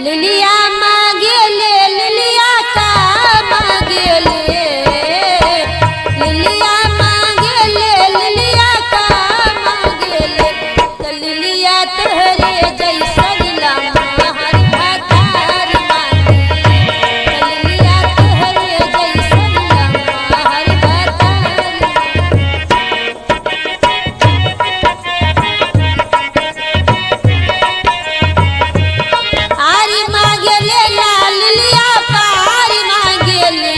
लिलिया मांगे ले लिलिया का मांगे ले लिलिया मांगे ले लिलिया का मांगे ले तो लिलिया तोहरे जैसन लामा हर भातार मांगे तो लिलिया तोहरे जैसन लामा हर भातार आरी मांगे ले लाल लिया पारी मांगे ले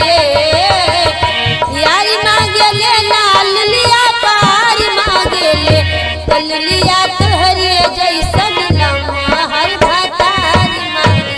यारी मांगे ले लाल लिया पारी मांगे ले कल लिया तोहरे जैसन लम्हा हर भातार मांगे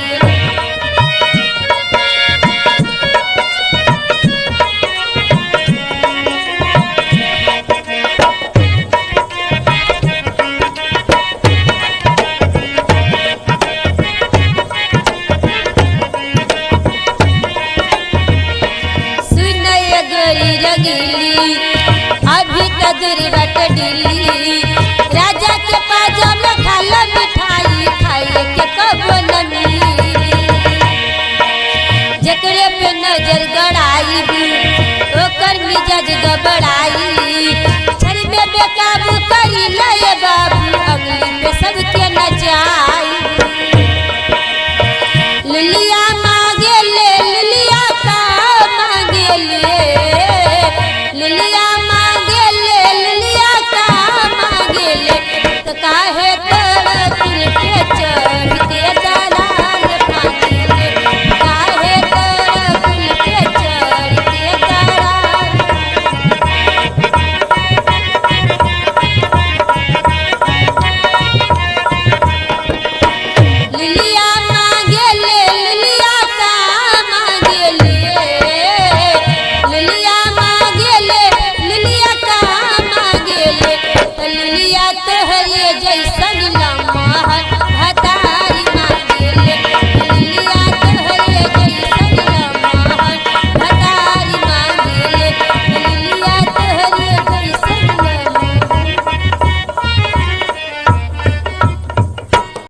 सुनय गोरी रगीली अभी तदुर बट डिली राजा के पाजाम खाल मिठाई खाए के कबो न मिली जकरे पे नजर गड़ाई भी ओकर मिजाज गबड़ा